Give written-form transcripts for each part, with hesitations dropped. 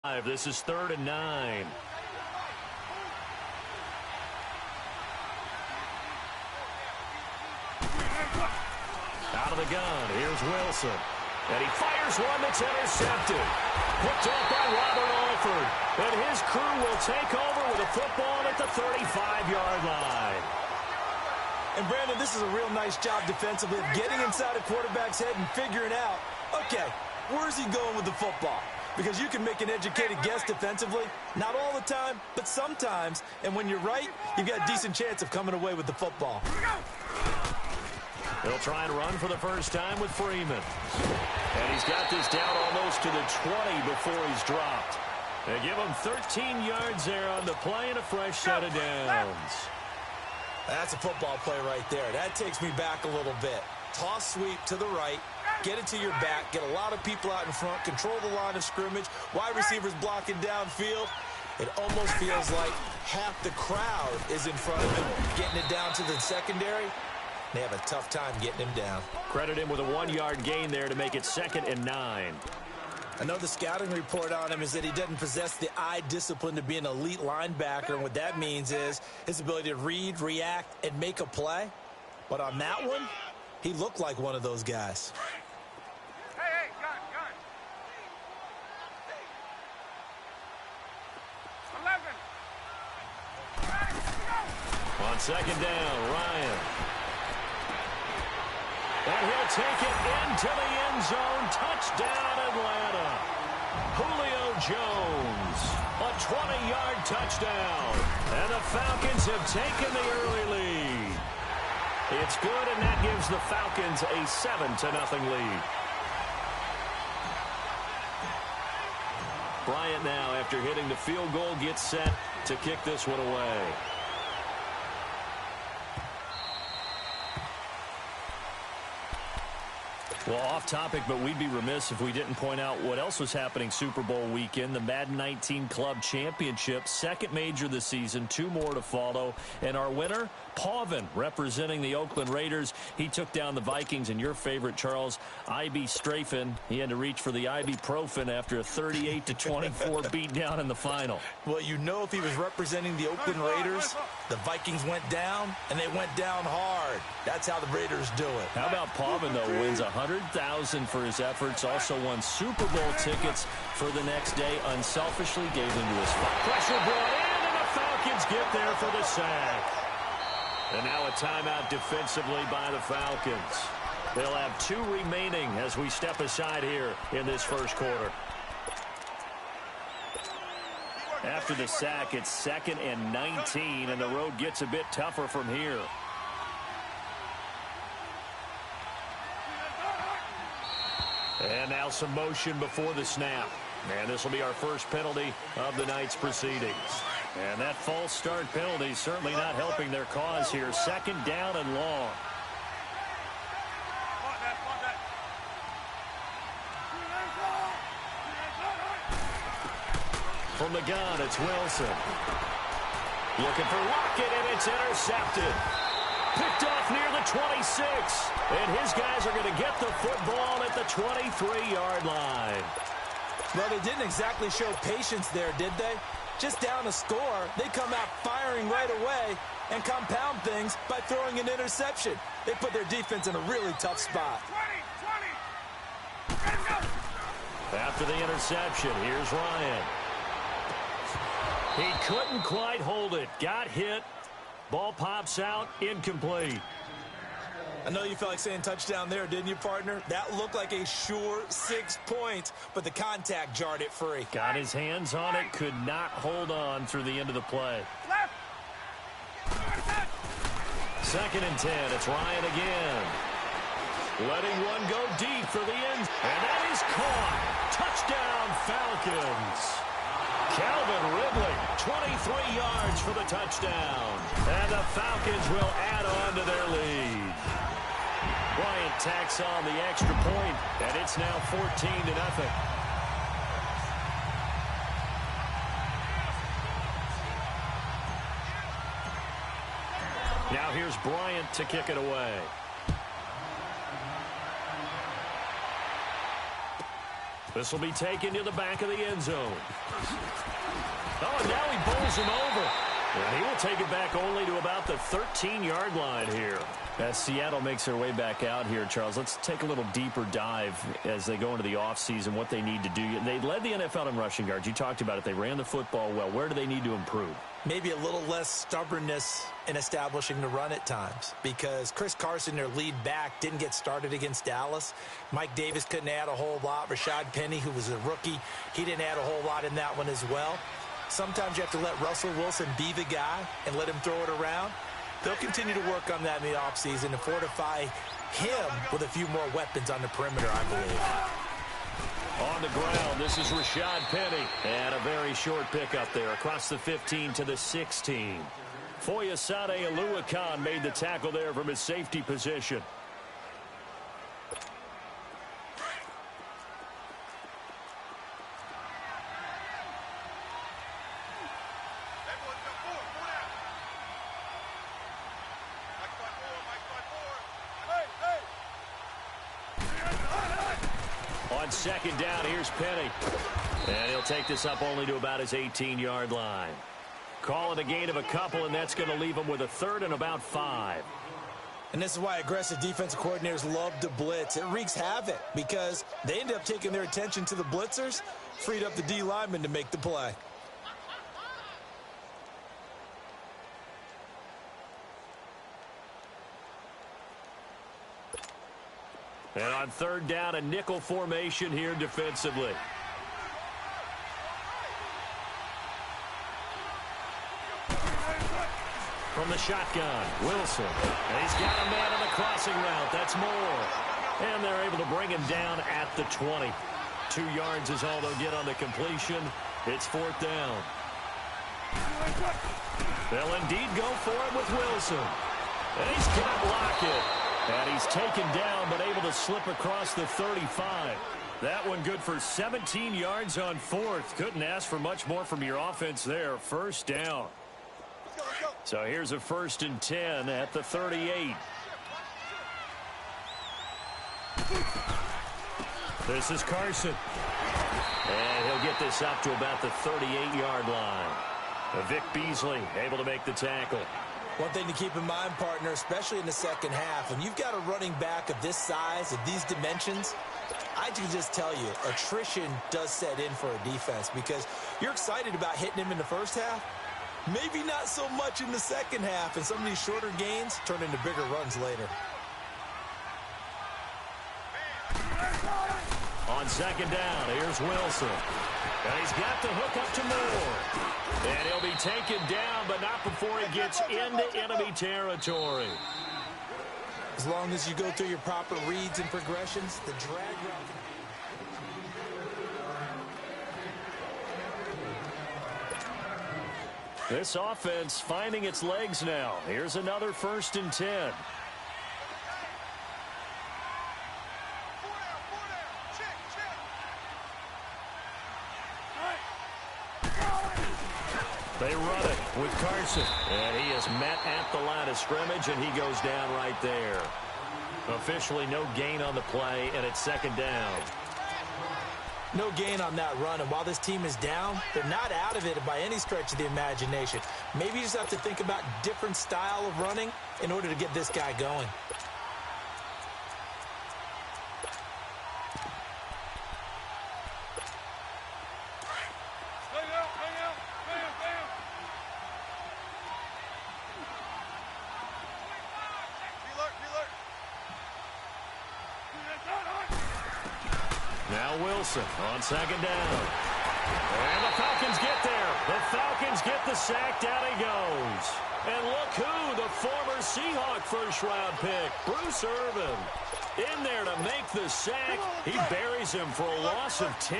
This is 3rd and 9. Out of the gun, here's Wilson. And he fires one that's intercepted. Picked off by Robert Alford. And his crew will take over with a football at the 35-yard line. And, Brandon, this is a real nice job defensively of getting inside a quarterback's head and figuring out, okay, where's he going with the football? Because you can make an educated guess defensively. Not all the time, but sometimes. And when you're right, you've got a decent chance of coming away with the football. He'll try and run for the first time with Freeman. And he's got this down almost to the 20 before he's dropped. They give him 13 yards there on the play and a fresh set of downs. That's a football play right there. That takes me back a little bit. Toss sweep to the right. Get it to your back, get a lot of people out in front, control the line of scrimmage, wide receivers blocking downfield. It almost feels like half the crowd is in front of him, getting it down to the secondary. They have a tough time getting him down. Credit him with a 1-yard gain there to make it 2nd and 9. I know the scouting report on him is that he doesn't possess the eye discipline to be an elite linebacker, and what that means is his ability to read, react, and make a play. But on that one, he looked like one of those guys. On 2nd down, Ryan. And he'll take it into the end zone. Touchdown, Atlanta. Julio Jones. A 20-yard touchdown. And the Falcons have taken the early lead. It's good, and that gives the Falcons a 7-0 lead. Bryant now, after hitting the field goal, gets set to kick this one away. Well, off topic, but we'd be remiss if we didn't point out what else was happening Super Bowl weekend. The Madden 19 Club Championship, second major this season, 2 more to follow. And our winner, Pauvin, representing the Oakland Raiders. He took down the Vikings, and your favorite, Charles, IB Strafen. He had to reach for the ibuprofen after a 38-24 beatdown in the final. Well, you know, if he was representing the Oakland Raiders, the Vikings went down, and they went down hard. That's how the Raiders do it. How about Pauvin, though, wins $100,000 for his efforts, also won Super Bowl tickets for the next day, unselfishly gave them to his spot. Pressure brought in, and the Falcons get there for the sack. And now a timeout defensively by the Falcons. They'll have 2 remaining as we step aside here in this first quarter. After the sack, it's 2nd and 19, and the road gets a bit tougher from here. And now some motion before the snap. And this will be our first penalty of the night's proceedings. And that false start penalty certainly not helping their cause here. 2nd down and long. From the gun, it's Wilson. Looking for Lockett, and it's intercepted. Picked off near the 26. And his guys are going to get the football at the 23-yard line. Well, they didn't exactly show patience there, did they? Just down a score, they come out firing right away and compound things by throwing an interception. They put their defense in a really tough spot. 20. Let him go. After the interception, here's Ryan. He couldn't quite hold it. Got hit. Ball pops out, incomplete. I know you felt like saying touchdown there, didn't you, partner? That looked like a sure 6 points, but the contact jarred it free. Got his hands on it, could not hold on through the end of the play. Left. 2nd and 10, it's Ryan again. Letting one go deep for the end, and that is caught. Touchdown, Falcons. Calvin Ridley, 23 yards for the touchdown. And the Falcons will add on to their lead. Bryant tacks on the extra point, and it's now 14-0. Now here's Bryant to kick it away. This will be taken to the back of the end zone. Oh, and now he bowls him over. And he will take it back only to about the 13-yard line here. As Seattle makes their way back out here, Charles, let's take a little deeper dive as they go into the offseason, what they need to do. They led the NFL in rushing yards. You talked about it. They ran the football well. Where do they need to improve? Maybe a little less stubbornness in establishing the run at times, because Chris Carson, their lead back, didn't get started against Dallas. Mike Davis couldn't add a whole lot. Rashad Penny, who was a rookie, he didn't add a whole lot in that one as well. Sometimes you have to let Russell Wilson be the guy and let him throw it around. They'll continue to work on that in the offseason and fortify him with a few more weapons on the perimeter, I believe. On the ground, this is Rashad Penny. And a very short pickup there across the 15 to the 16. Foyesade Oluwakan made the tackle there from his safety position. Second down, here's Penny. And he'll take this up only to about his 18-yard line. Call it a gain of a couple, and that's going to leave him with a third and about 5. And this is why aggressive defensive coordinators love to blitz. It wreaks havoc because they end up taking their attention to the blitzers, freed up the D lineman to make the play. And on third down, a nickel formation here defensively. From the shotgun, Wilson. And he's got a man on the crossing route. That's Moore. And they're able to bring him down at the 20. 2 yards is all they'll get on the completion. It's fourth down. They'll indeed go for it with Wilson. And he's going to block it. And he's taken down, but able to slip across the 35. That one good for 17 yards on fourth. Couldn't ask for much more from your offense there. First down. So here's a 1st and 10 at the 38. This is Carson. And he'll get this up to about the 38-yard line. Vic Beasley able to make the tackle. One thing to keep in mind, partner, especially in the second half, when you've got a running back of this size, of these dimensions, I can just tell you, attrition does set in for a defense because you're excited about hitting him in the first half. Maybe not so much in the second half, and some of these shorter gains turn into bigger runs later. On second down, here's Wilson. And he's got the hook up to Moore. And he'll be taken down, but not before he gets into enemy territory. As long as you go through your proper reads and progressions, the drag route can... This offense finding its legs now. Here's another 1st and 10. They run it with Carson. And he is met at the line of scrimmage, and he goes down right there. Officially no gain on the play, and it's second down. No gain on that run, and while this team is down, they're not out of it by any stretch of the imagination. Maybe you just have to think about different style of running in order to get this guy going. Wilson on second down. And the Falcons get there. The Falcons get the sack. Down he goes. And look who, the former Seahawk first-round pick, Bruce Irvin, in there to make the sack. He buries him for a loss of 10.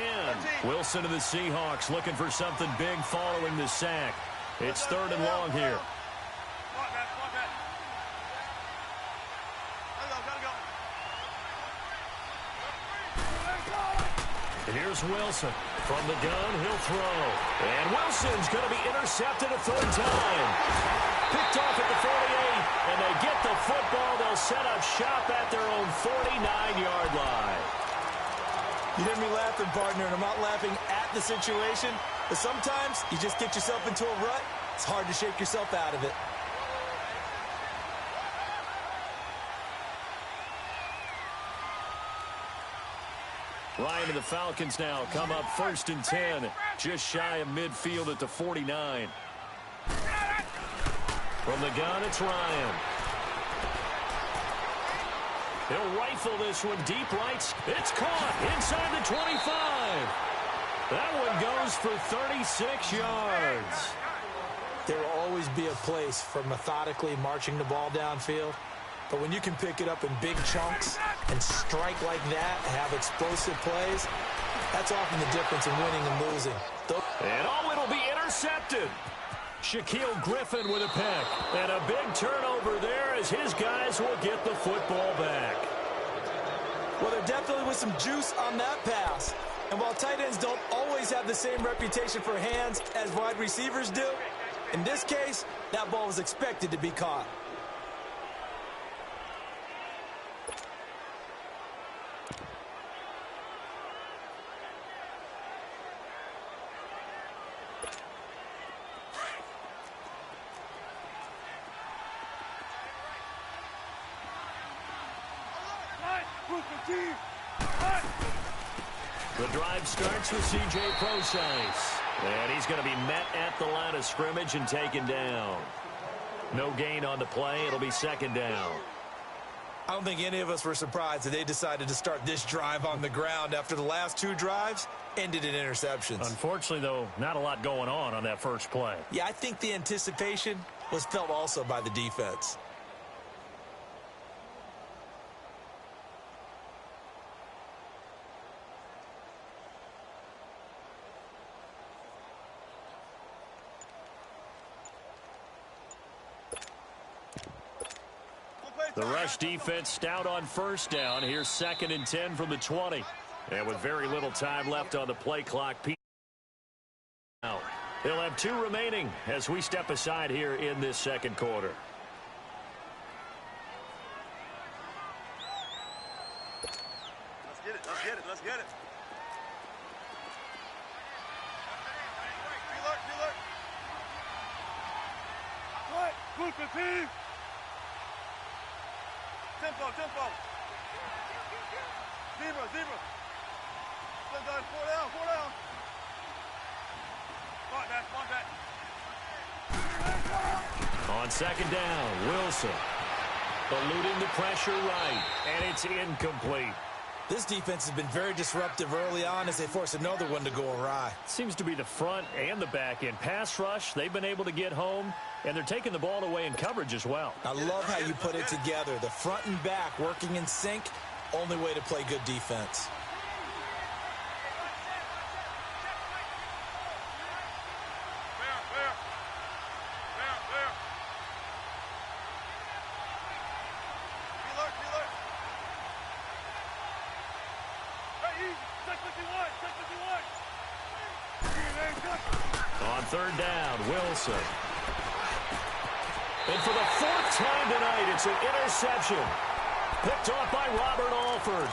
Wilson and the Seahawks looking for something big following the sack. It's 3rd and long here. And here's Wilson. From the gun, he'll throw. And Wilson's going to be intercepted a 3rd time. Picked off at the 48, and they get the football. They'll set up shop at their own 49-yard line. You hear me laughing, partner, and I'm not laughing at the situation, but sometimes you just get yourself into a rut. It's hard to shake yourself out of it. Ryan and the Falcons now come up 1st and 10, just shy of midfield at the 49. From the gun, it's Ryan. He'll rifle this one deep right. It's caught inside the 25. That one goes for 36 yards. There will always be a place for methodically marching the ball downfield. But when you can pick it up in big chunks and strike like that, have explosive plays, that's often the difference in winning and losing. And it'll be intercepted. Shaquille Griffin with a pick. And a big turnover there as his guys will get the football back. Well, there definitely was some juice on that pass. And while tight ends don't always have the same reputation for hands as wide receivers do, in this case, that ball was expected to be caught. The drive starts with C.J. Procise. And he's going to be met at the line of scrimmage and taken down. No gain on the play. It'll be 2nd down. I don't think any of us were surprised that they decided to start this drive on the ground after the last 2 drives ended in interceptions. Unfortunately, though, not a lot going on that first play. Yeah, I think the anticipation was felt also by the defense. The rush defense stout on 1st down. Here's 2nd and 10 from the 20. And with very little time left on the play clock, now they'll have 2 remaining as we step aside here in this 2nd quarter. Let's get it. Let's get it. Let's get it. What? Good for team. Tempo. Zebra. Still going. 4 down. Spot that. On 2nd down, Wilson eluding the pressure right, and it's incomplete. This defense has been very disruptive early on as they force another one to go awry. Seems to be the front and the back end. Pass rush, they've been able to get home, and they're taking the ball away in coverage as well. I love how you put it together. The front and back working in sync, only way to play good defense. On 3rd down, Wilson. And for the 4th time tonight, it's an interception. Picked off by Robert Alford.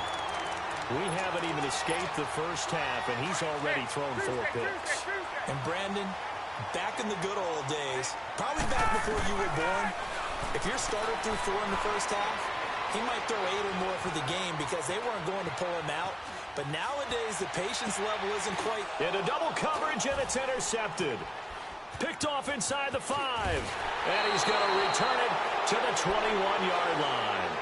We haven't even escaped the first half, and he's already thrown 4 picks. And Brandon, back in the good old days, probably back before you were born, if your starter threw 4 in the first half, he might throw 8 or more for the game because they weren't going to pull him out. But nowadays, the patience level isn't quite. Into double coverage, and it's intercepted. Picked off inside the 5. And he's going to return it to the 21-yard line.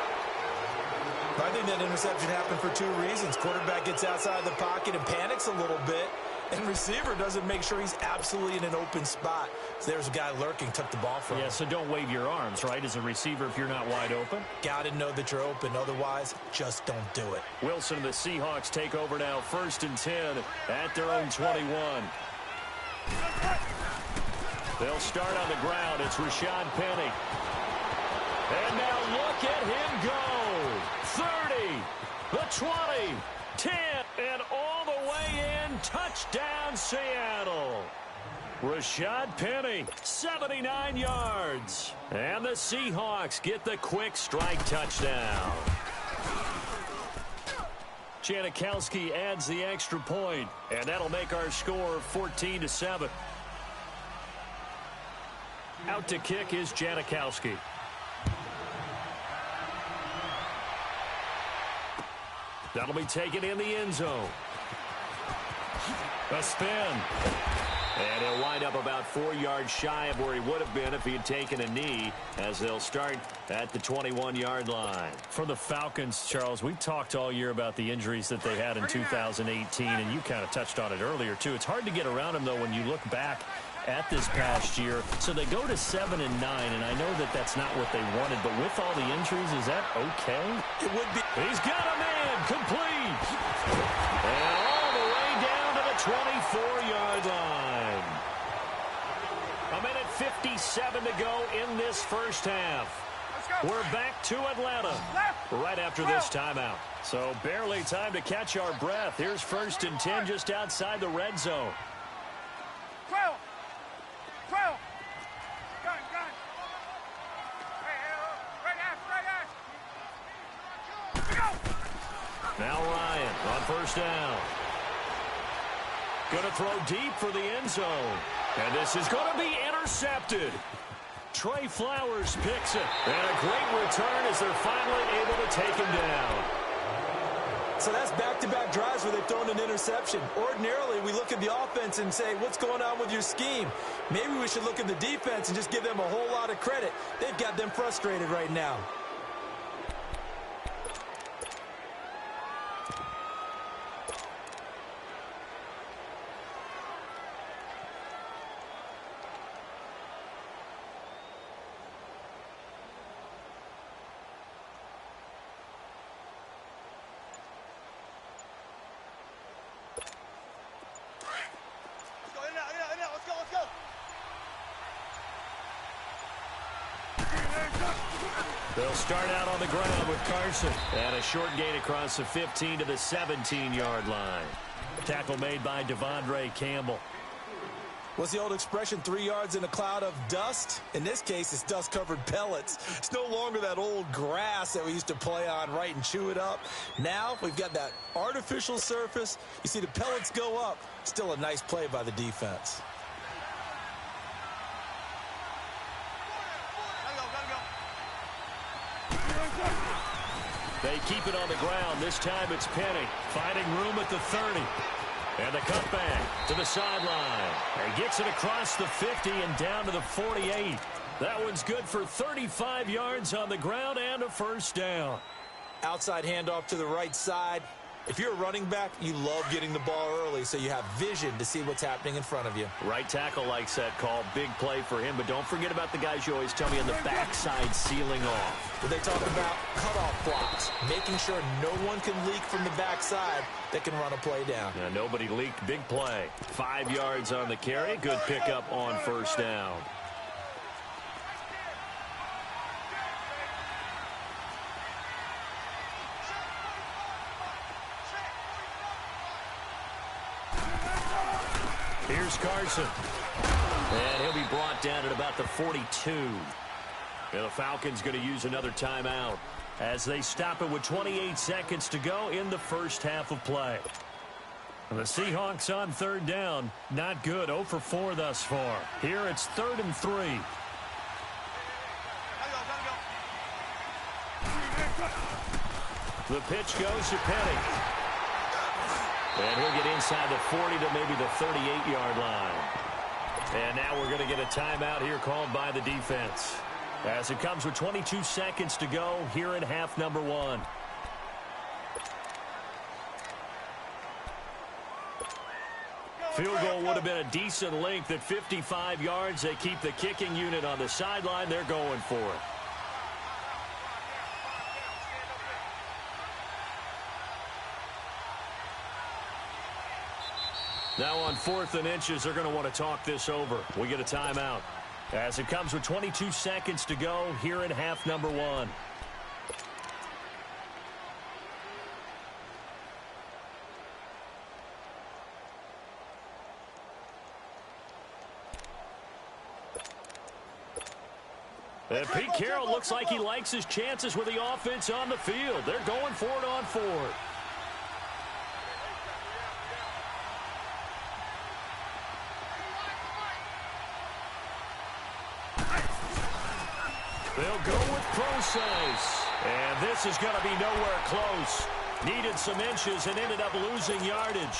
I think that interception happened for 2 reasons. Quarterback gets outside the pocket and panics a little bit. And receiver doesn't make sure he's absolutely in an open spot. So there's a guy lurking, took the ball from him. Yeah, so don't wave your arms, right, as a receiver if you're not wide open. Got to know that you're open. Otherwise, just don't do it. Wilson and the Seahawks take over now 1st and 10 at their own 21. They'll start on the ground. It's Rashad Penny. And now look at him go. 30, the 20, 10, and all the way in. Touchdown, Seattle. Rashad Penny, 79 yards. And the Seahawks get the quick strike touchdown. Janikowski adds the extra point, and that'll make our score 14-7. Out to kick is Janikowski. That'll be taken in the end zone. A spin. And he'll wind up about 4 yards shy of where he would have been if he had taken a knee, as they'll start at the 21-yard line. For the Falcons, Charles, we talked all year about the injuries that they had in 2018, and you kind of touched on it earlier, too. It's hard to get around them, though, when you look back at this past year. So they go to 7-9, and I know that that's not what they wanted, but with all the injuries, is that okay? It would be. He's got a man, complete. And all the way down to the 24-yard line. A minute 57 to go in this first half. We're back to Atlanta right after this timeout. So barely time to catch our breath. Here's 1st and 10 just outside the red zone. 12. Gun. Right ass. Now Ryan on 1st down. Going to throw deep for the end zone. And this is going to be intercepted. Trey Flowers picks it. And a great return as they're finally able to take him down. So that's back-to-back drives where they've thrown an interception. Ordinarily, we look at the offense and say, what's going on with your scheme? Maybe we should look at the defense and just give them a whole lot of credit. They've got them frustrated right now. They'll start out on the ground with Carson. And a short gain across the 15 to the 17-yard line. Tackle made by Devondre Campbell. What's the old expression, 3 yards in a cloud of dust? In this case, it's dust-covered pellets. It's no longer that old grass that we used to play on, right, and chew it up. Now we've got that artificial surface. You see the pellets go up. Still a nice play by the defense. They keep it on the ground. This time it's Penny finding room at the 30. And the cutback to the sideline. And gets it across the 50 and down to the 48. That one's good for 35 yards on the ground and a 1st down. Outside handoff to the right side. If you're a running back, you love getting the ball early so you have vision to see what's happening in front of you. Right tackle likes that call. Big play for him. But don't forget about the guys you always tell me on the backside sealing off. But they talk about cutoff blocks, making sure no one can leak from the backside that can run a play down. Yeah, nobody leaked. Big play. 5 yards on the carry. Good pickup on 1st down. Here's Carson. And he'll be brought down at about the 42. And the Falcons going to use another timeout as they stop it with 28 seconds to go in the first half of play. And the Seahawks on 3rd down. Not good. 0 for 4 thus far. Here it's 3rd and 3. The pitch goes to Penny. And he'll get inside the 40 to maybe the 38-yard line. And now we're going to get a timeout here called by the defense, as it comes with 22 seconds to go here in half number 1. Field goal would have been a decent length at 55 yards. They keep the kicking unit on the sideline. They're going for it. Now on 4th and inches, they're going to want to talk this over. We get a timeout as it comes with 22 seconds to go here in half number 1. And Pete Carroll looks like he likes his chances with the offense on the field. They're going for it on 4th. They'll go with Process. And this is going to be nowhere close. Needed some inches and ended up losing yardage.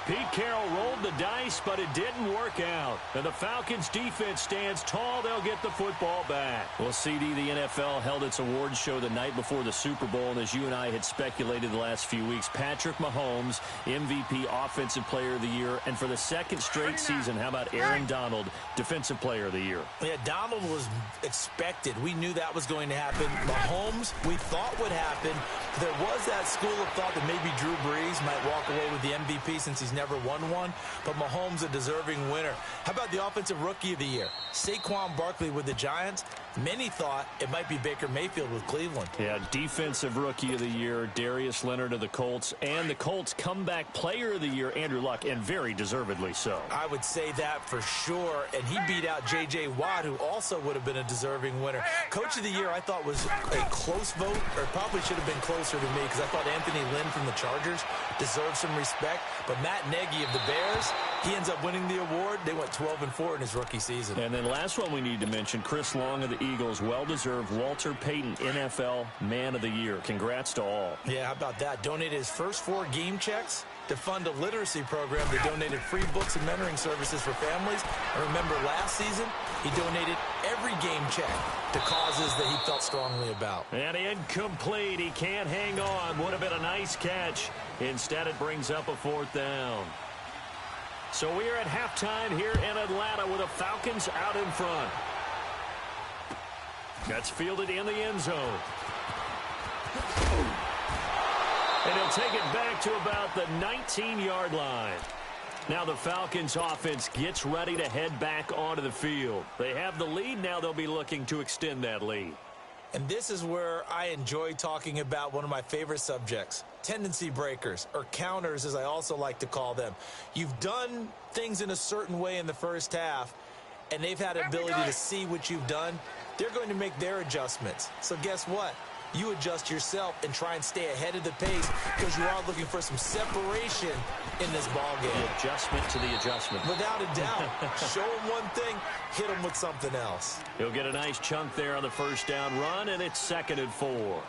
Pete Carroll rolled the dice, but it didn't work out. And the Falcons' defense stands tall. They'll get the football back. Well, CD, the NFL held its awards show the night before the Super Bowl, and as you and I had speculated the last few weeks, Patrick Mahomes, MVP, Offensive Player of the Year, and for the second straight season, how about Aaron Donald, Defensive Player of the Year? Yeah, Donald was expected. We knew that was going to happen. Mahomes, we thought would happen. There was that school of thought that maybe Drew Brees might walk away with the MVP since he's never won one, but Mahomes a deserving winner. How about the Offensive Rookie of the Year? Saquon Barkley with the Giants. Many thought it might be Baker Mayfield with Cleveland. Yeah, Defensive Rookie of the Year, Darius Leonard of the Colts, and the Colts Comeback Player of the Year, Andrew Luck, and very deservedly so. I would say that for sure, and he beat out J.J. Watt, who also would have been a deserving winner. Coach of the Year, I thought was a close vote, or probably should have been closer to me, because I thought Anthony Lynn from the Chargers deserved some respect, but Matt Nagy of the Bears, he ends up winning the award. They went 12-4 in his rookie season. And then last one we need to mention, Chris Long of the Eagles, well-deserved Walter Payton NFL Man of the Year. Congrats to all. Yeah, how about that? Donated his first 4 game checks to fund a literacy program that donated free books and mentoring services for families. And remember, last season, he donated every game check to causes that he felt strongly about. And incomplete. He can't hang on. Would have been a nice catch. Instead, it brings up a 4th down. So we are at halftime here in Atlanta with the Falcons out in front. That's fielded in the end zone. And he'll take it back to about the 19-yard line. Now the Falcons offense gets ready to head back onto the field. They have the lead. Now they'll be looking to extend that lead. And this is where I enjoy talking about one of my favorite subjects, tendency breakers, or counters as I also like to call them. You've done things in a certain way in the first half, and they've had the ability to see what you've done. They're going to make their adjustments. So guess what? You adjust yourself and try and stay ahead of the pace because you are looking for some separation in this ball game. The adjustment to the adjustment. Without a doubt. Show them one thing, hit them with something else. He'll get a nice chunk there on the first down run, and it's 2nd and 4.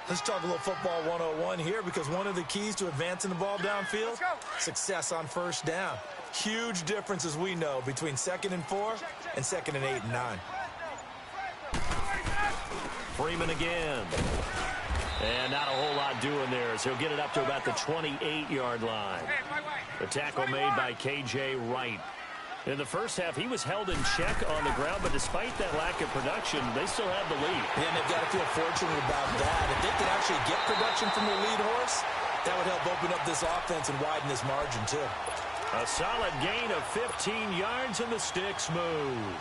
Let's talk a little football 101 here because one of the keys to advancing the ball downfield, success on first down. Huge difference, as we know, between 2nd and 4 and 2nd and 8 and 9. Freeman again. And not a whole lot doing there as he'll get it up to about the 28-yard line. The tackle made by K.J. Wright. In the first half, he was held in check on the ground, but despite that lack of production, they still have the lead. Yeah, and they've got to feel fortunate about that. If they could actually get production from their lead horse, that would help open up this offense and widen this margin, too. A solid gain of 15 yards, and the sticks move.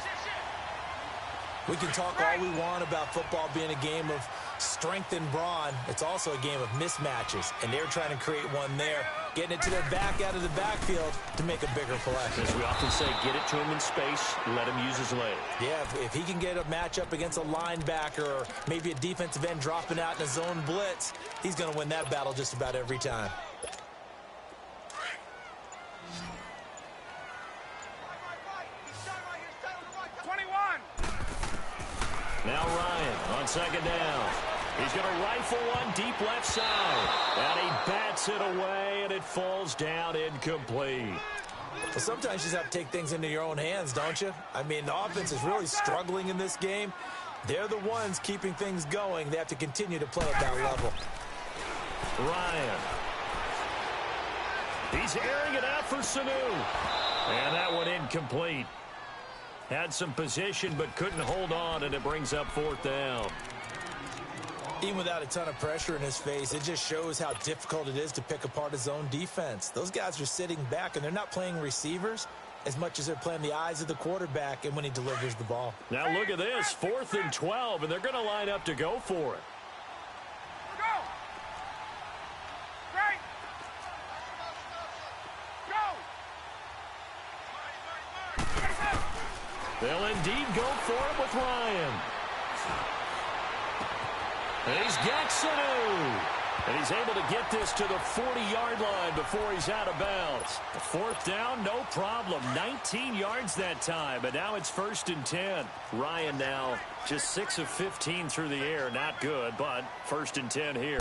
We can talk all we want about football being a game of strength and brawn. It's also a game of mismatches, and they're trying to create one there, getting it to their back out of the backfield to make a bigger play. As we often say, get it to him in space, let him use his leg. Yeah, if he can get a matchup against a linebacker or maybe a defensive end dropping out in a zone blitz, he's going to win that battle just about every time. Now Ryan on 2nd down. He's going to rifle one deep left side. And he bats it away, and it falls down incomplete. Well, sometimes you just have to take things into your own hands, don't you? I mean, the offense is really struggling in this game. They're the ones keeping things going. They have to continue to play at that level. Ryan. He's airing it out for Sanu. And that one incomplete. Had some position but couldn't hold on, and it brings up 4th down. Even without a ton of pressure in his face, it just shows how difficult it is to pick apart his own defense. Those guys are sitting back, and they're not playing receivers as much as they're playing the eyes of the quarterback and when he delivers the ball. Now look at this, 4th and 12, and they're going to line up to go for it. They'll indeed go for it with Ryan. And he's got Sanu. And he's able to get this to the 40-yard line before he's out of bounds. Fourth down, no problem. 19 yards that time, but now it's 1st and 10. Ryan now just 6 of 15 through the air. Not good, but 1st and 10 here.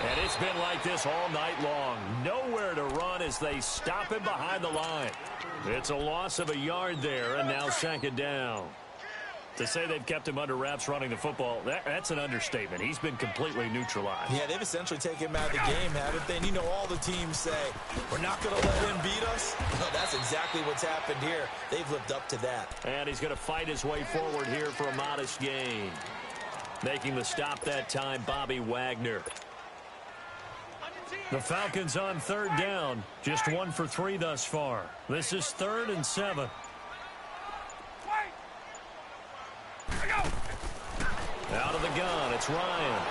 And it's been like this all night long. Nowhere to run as they stop him behind the line. It's a loss of a yard there, and now 2nd down. To say they've kept him under wraps running the football, that's an understatement. He's been completely neutralized. Yeah, they've essentially taken him out of the game, haven't they? And you know all the teams say, we're not going to let him beat us. No, that's exactly what's happened here. They've lived up to that. And he's going to fight his way forward here for a modest gain. Making the stop that time, Bobby Wagner. The Falcons on 3rd down. Just 1 for 3 thus far. This is 3rd and 7. Out of the gun, it's Ryan.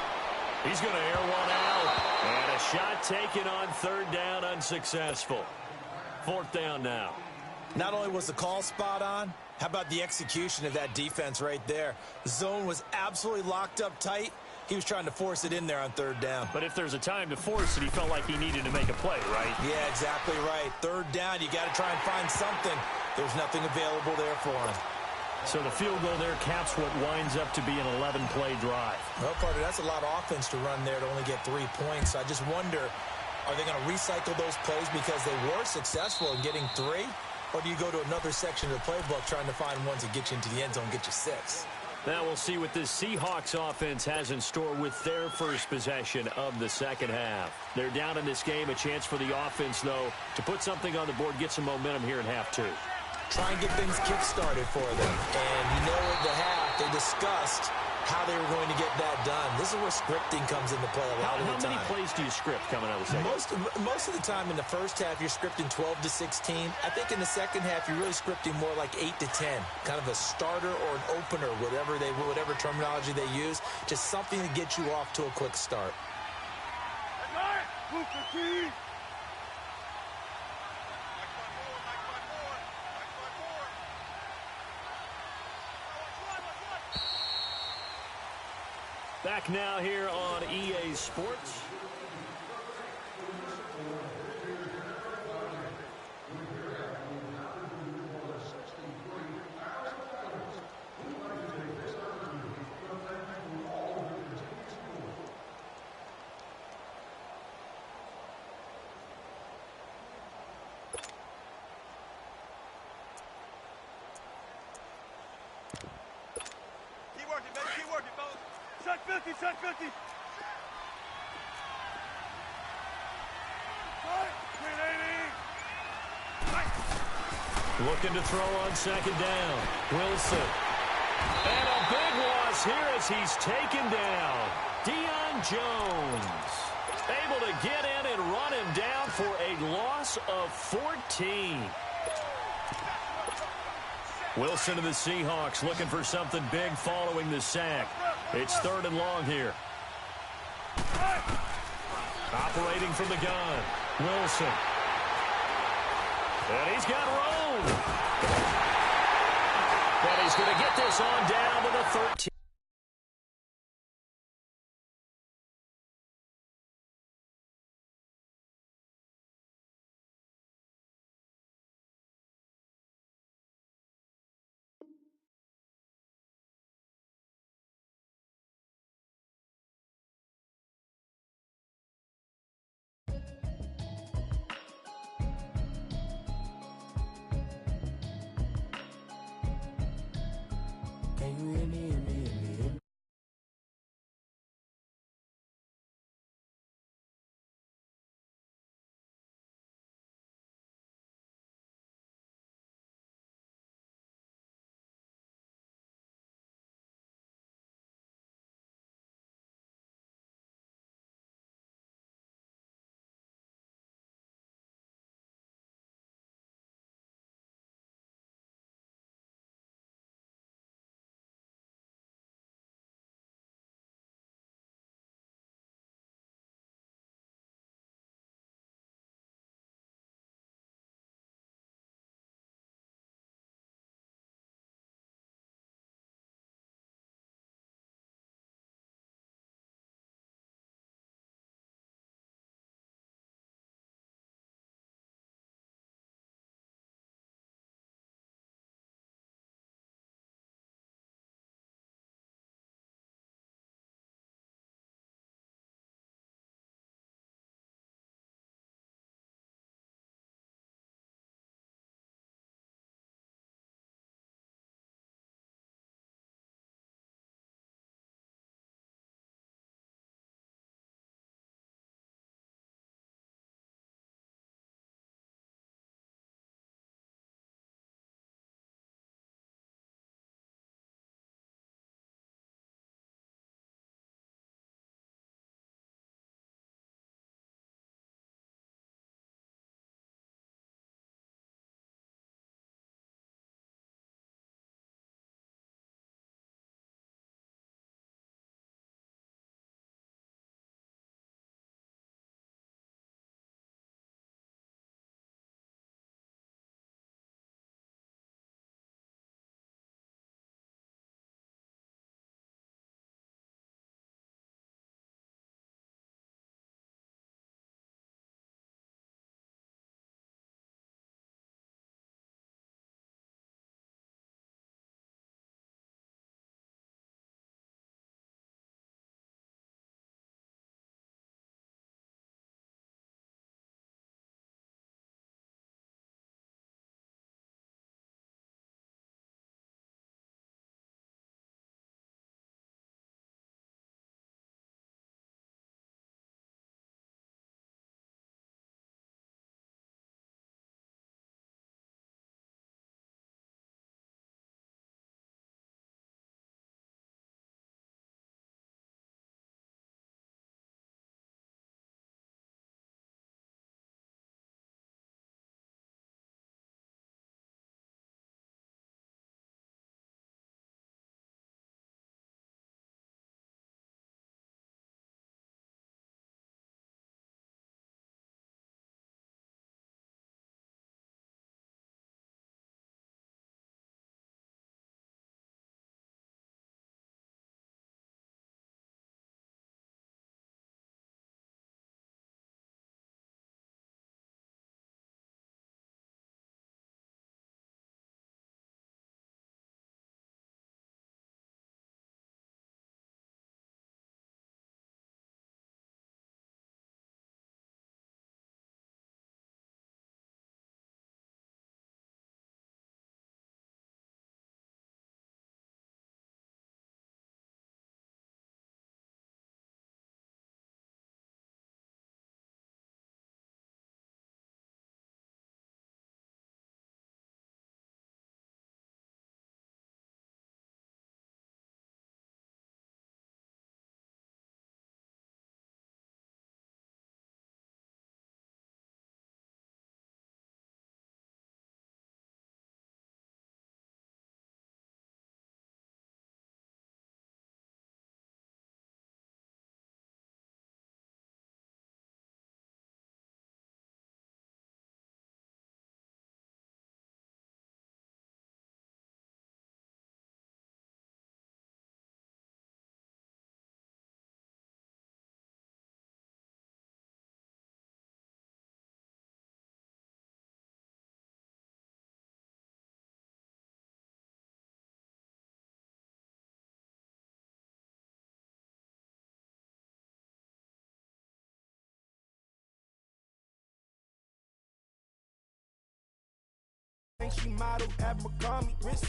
He's going to air one out. And a shot taken on 3rd down, unsuccessful. 4th down now. Not only was the call spot on, how about the execution of that defense right there? The zone was absolutely locked up tight. He was trying to force it in there on 3rd down. But if there's a time to force it, he felt like he needed to make a play, right? Yeah, exactly right. 3rd down, you got to try and find something. There's nothing available there for him. So the field goal there caps what winds up to be an 11-play drive. Well, Carter, that's a lot of offense to run there to only get 3 points. I just wonder, are they going to recycle those plays because they were successful in getting 3? Or do you go to another section of the playbook trying to find ones that get you into the end zone, get you 6? Now we'll see what this Seahawks offense has in store with their first possession of the 2nd half. They're down in this game. A chance for the offense, though, to put something on the board, get some momentum here in half 2. Try and get things kick-started for them. And you know at the half, they discussed how they were going to get that done. This is where scripting comes into play a lot of the time. How many plays do you script coming out of the second? Most of the time in the first half, you're scripting 12 to 16. I think in the second half, you're really scripting more like 8 to 10. Kind of a starter or an opener, whatever terminology they use. Just something to get you off to a quick start. Back now here on EA Sports. Keep working, baby. Keep working, fellas. Check 50, check 50. Looking to throw on 2nd down. Wilson. And a big loss here as he's taken down. Deion Jones able to get in and run him down for a loss of 14. Wilson of the Seahawks looking for something big following the sack. It's 3rd and long here. Operating from the gun. Wilson. And he's got room. But he's going to get this on down to the 13. Can you hear me? She model at McCormick, wrist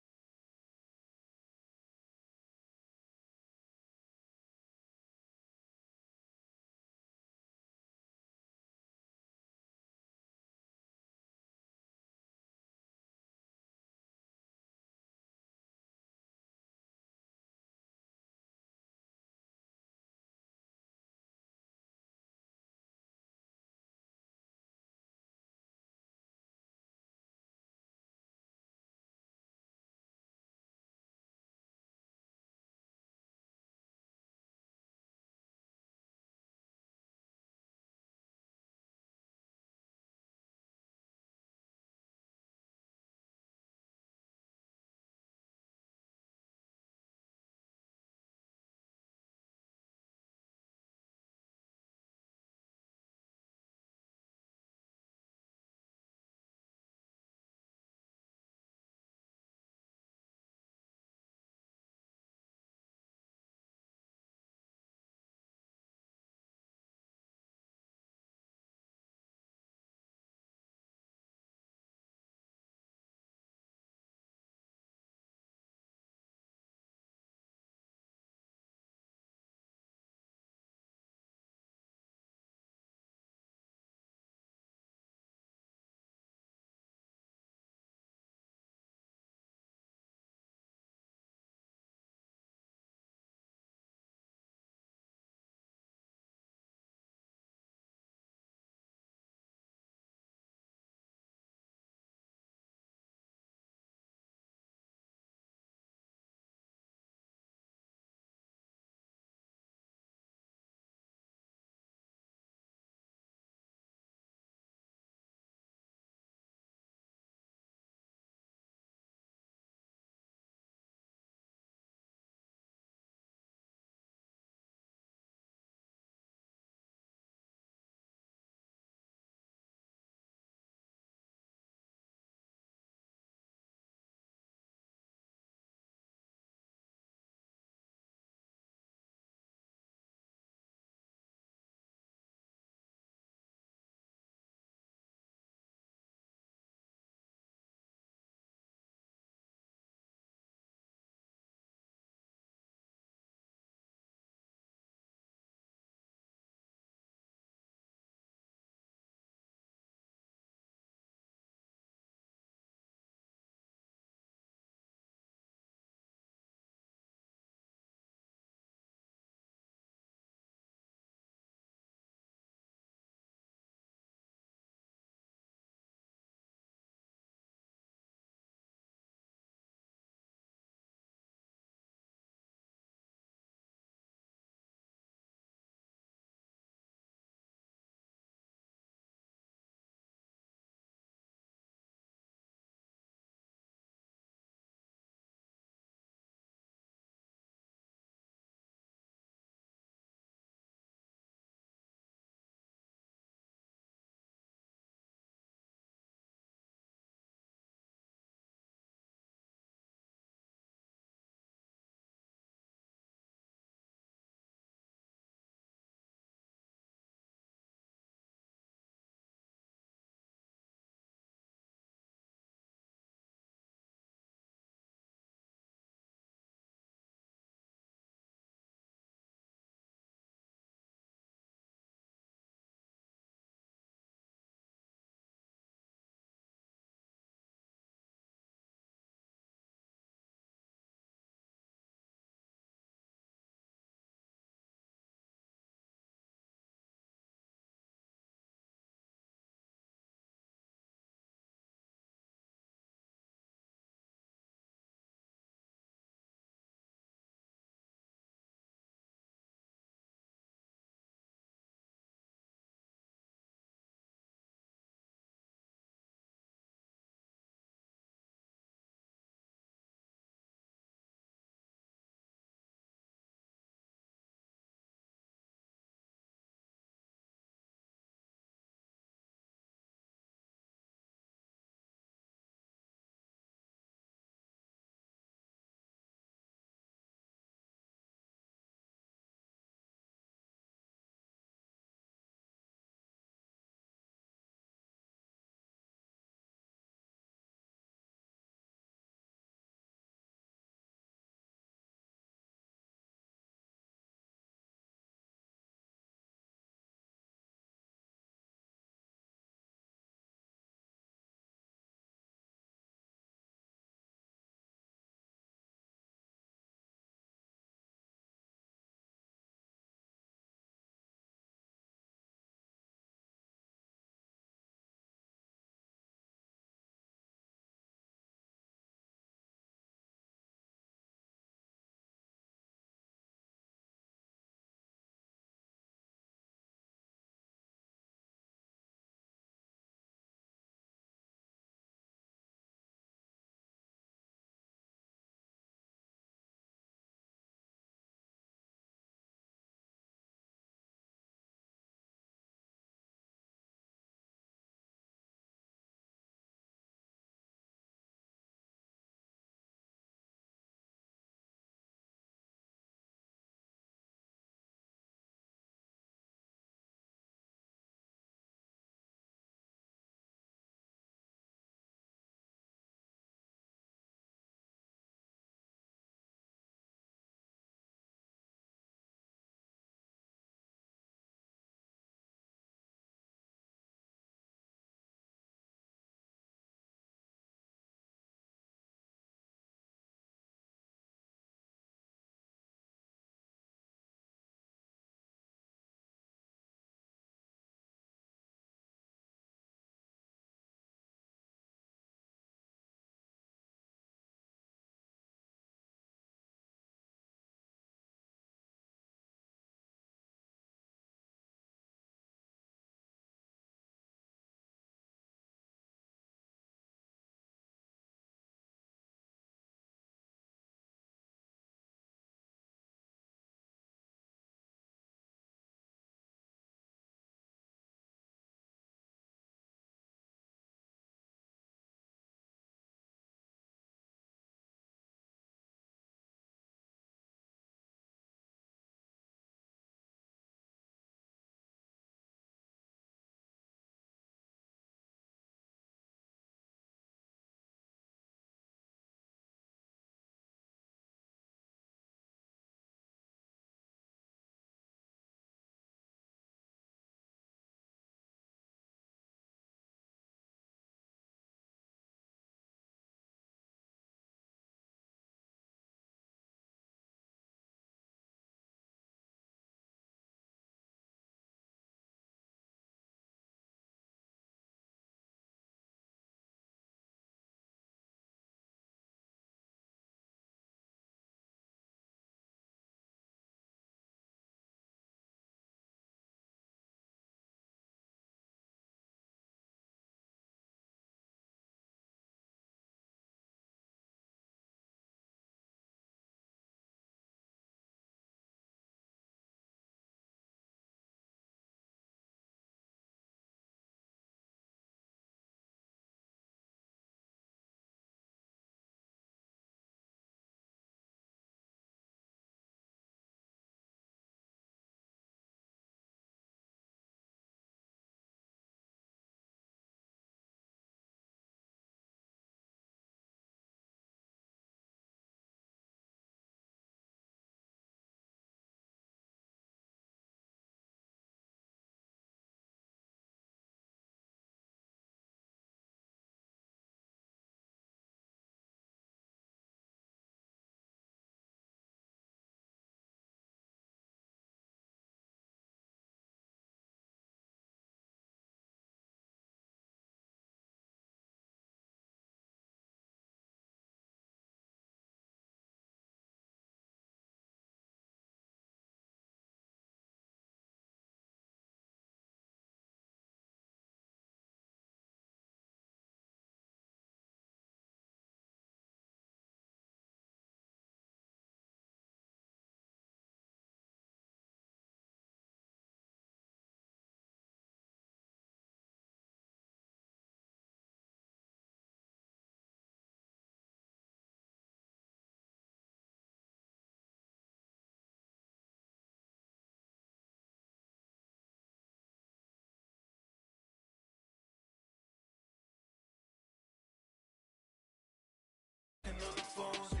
phone.